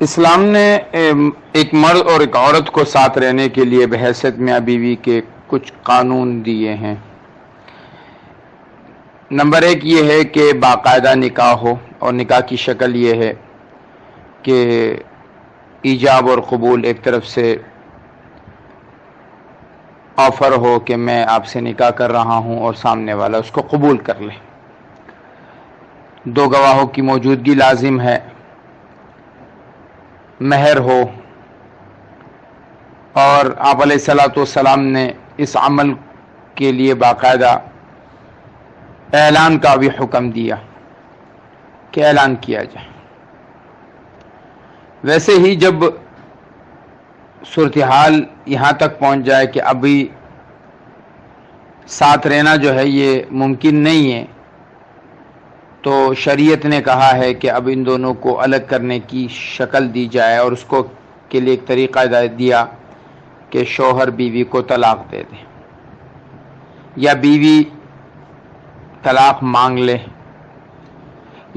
اسلام نے ایک مرد اور ایک عورت کو ساتھ رہنے کے لیے بحیثیت میاں بیوی کے کچھ قانون دیے ہیں۔ نمبر 1 یہ ہے کہ باقاعدہ نکاح ہو، اور نکاح کی شکل یہ ہے کہ ایجاب اور قبول، ایک طرف سے آفر ہو کہ میں آپ سے نکاح کر رہا ہوں اور سامنے والا اس کو قبول کر لے۔ 2 گواہوں کی موجودگی لازم ہے، مہر ہو، اور آپ علیہ الصلوۃ والسلام نے اس عمل کے لیے باقاعدہ اعلان کا بھی حکم دیا کہ اعلان کیا جائے۔ ویسے ہی جب صورتحال یہاں تک پہنچ جائے کہ ابھی ساتھ رہنا جو ہے یہ ممکن نہیں ہے، تو شریعت نے کہا ہے کہ اب ان دونوں کو الگ کرنے کی شکل دی جائے، اور اس کو کے لیے ایک طریقہ دیا کہ شوہر بیوی کو طلاق دے دے، یا بیوی طلاق مانگ لے،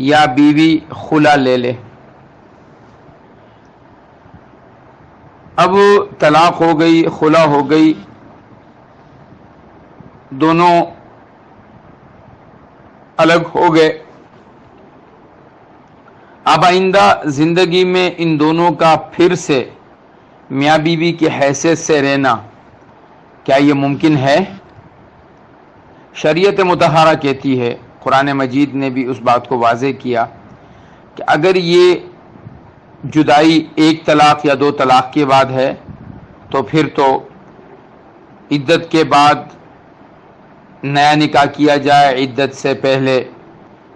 یا بیوی خلا لے لے۔ اب طلاق ہو گئی، خلا ہو گئی، دونوں الگ ہو گئے، اب آئندہ زندگی میں ان دونوں کا پھر سے میاں بیوی کی حیثیت سے رہنا کیا یہ ممکن ہے؟ شریعت مطہرہ کہتی ہے، قرآن مجید نے بھی اس بات کو واضح کیا کہ اگر یہ جدائی 1 طلاق یا 2 طلاق کے بعد ہے تو پھر تو عدت کے بعد نیا نکاح کیا جائے، عدت سے پہلے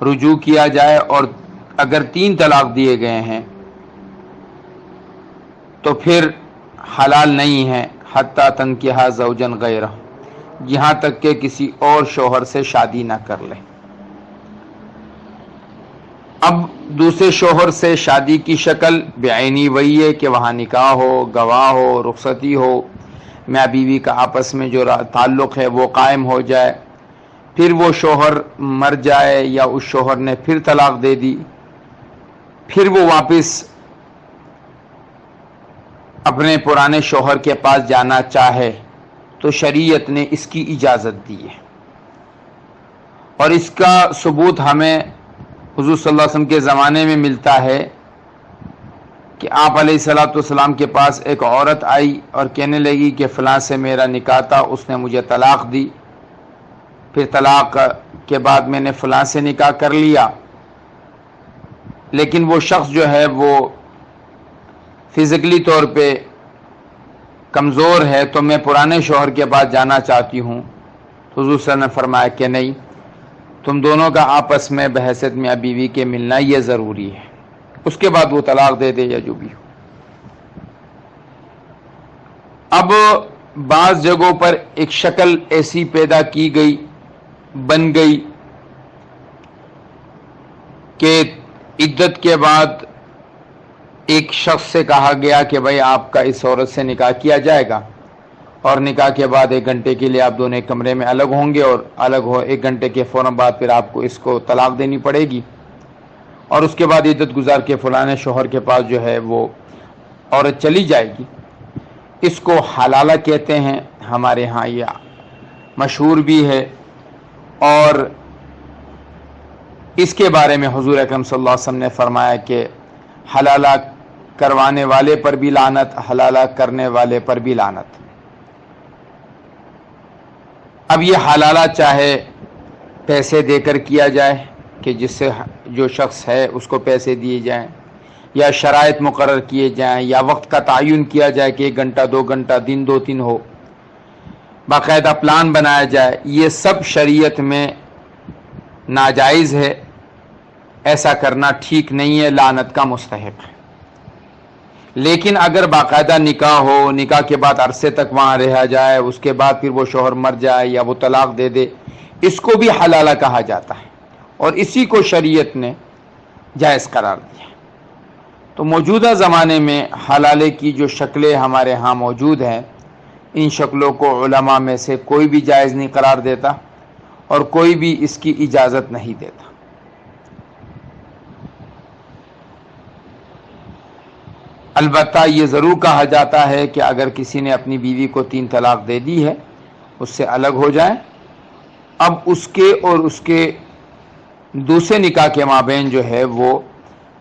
رجوع کیا جائے، اور اگر 3 طلاق دیے گئے ہیں تو پھر حلال نہیں ہے حتیٰ تنکحا زوجا غیرہ، یہاں تک کہ کسی اور شوہر سے شادی نہ کر لے۔ اب دوسرے شوہر سے شادی کی شکل بعینی وہی ہے کہ وہاں نکاح ہو، گواہ ہو، رخصتی ہو، میاں بیوی کا آپس میں جو تعلق ہے وہ قائم ہو جائے، پھر وہ شوہر مر جائے یا اس شوہر نے پھر طلاق دے دی، پھر وہ واپس اپنے پرانے شوہر کے پاس جانا چاہے تو شریعت نے اس کی اجازت دی ہے، اور اس کا ثبوت ہمیں حضور صلی اللہ علیہ وسلم کے زمانے میں ملتا ہے کہ آپ علیہ الصلوۃ والسلام کے پاس ایک عورت آئی اور کہنے لگی کہ فلاں سے میرا نکاح تھا، اس نے مجھے طلاق دی، پھر طلاق کے بعد میں نے فلاں سے نکاح کر لیا، لیکن وہ شخص جو ہے وہ فزیکلی طور پہ کمزور ہے تو میں پرانے شوہر کے پاس جانا چاہتی ہوں۔ حضور صلی اللہ علیہ وسلم نے فرمایا کہ نہیں، تم دونوں کا آپس میں بحیثیت میاں بیوی کے ملنا یہ ضروری ہے، اس کے بعد وہ طلاق دے دے یا جو بھی ہو۔ اب بعض جگہوں پر ایک شکل ایسی پیدا کی گئی، بن گئی کہ عدت کے بعد ایک شخص سے کہا گیا کہ بھائی آپ کا اس عورت سے نکاح کیا جائے گا، اور نکاح کے بعد 1 گھنٹے کے لیے آپ دونوں ایک کمرے میں الگ ہوں گے، اور الگ ہو 1 گھنٹے کے فوراً بعد پھر آپ کو اس کو طلاق دینی پڑے گی، اور اس کے بعد عدت گزار کے فلانے شوہر کے پاس جو ہے وہ عورت چلی جائے گی۔ اس کو حلالہ کہتے ہیں، ہمارے ہاں یہ مشہور بھی ہے، اور اس کے بارے میں حضور اکرم صلی اللہ علیہ وسلم نے فرمایا کہ حلالہ کروانے والے پر بھی لعنت، حلالہ کرنے والے پر بھی لعنت۔ اب یہ حلالہ چاہے پیسے دے کر کیا جائے کہ جس سے جو شخص ہے اس کو پیسے دیے جائیں، یا شرائط مقرر کیے جائیں، یا وقت کا تعین کیا جائے کہ 1 گھنٹہ 2 گھنٹہ، دن 2-3 ہو، باقاعدہ پلان بنایا جائے، یہ سب شریعت میں ناجائز ہے، ایسا کرنا ٹھیک نہیں ہے، لعنت کا مستحق ہے۔ لیکن اگر باقاعدہ نکاح ہو، نکاح کے بعد عرصے تک وہاں رہا جائے، اس کے بعد پھر وہ شوہر مر جائے یا وہ طلاق دے دے، اس کو بھی حلالہ کہا جاتا ہے، اور اسی کو شریعت نے جائز قرار دیا۔ تو موجودہ زمانے میں حلالے کی جو شکلیں ہمارے ہاں موجود ہیں، ان شکلوں کو علماء میں سے کوئی بھی جائز نہیں قرار دیتا، اور کوئی بھی اس کی اجازت نہیں دیتا۔ البتہ یہ ضرور کہا جاتا ہے کہ اگر کسی نے اپنی بیوی کو 3 طلاق دے دی ہے، اس سے الگ ہو جائے، اب اس کے اور اس کے دوسرے نکاح کے مابین جو ہے وہ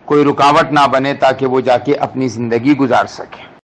کوئی رکاوٹ نہ بنے، تاکہ وہ جا کے اپنی زندگی گزار سکے۔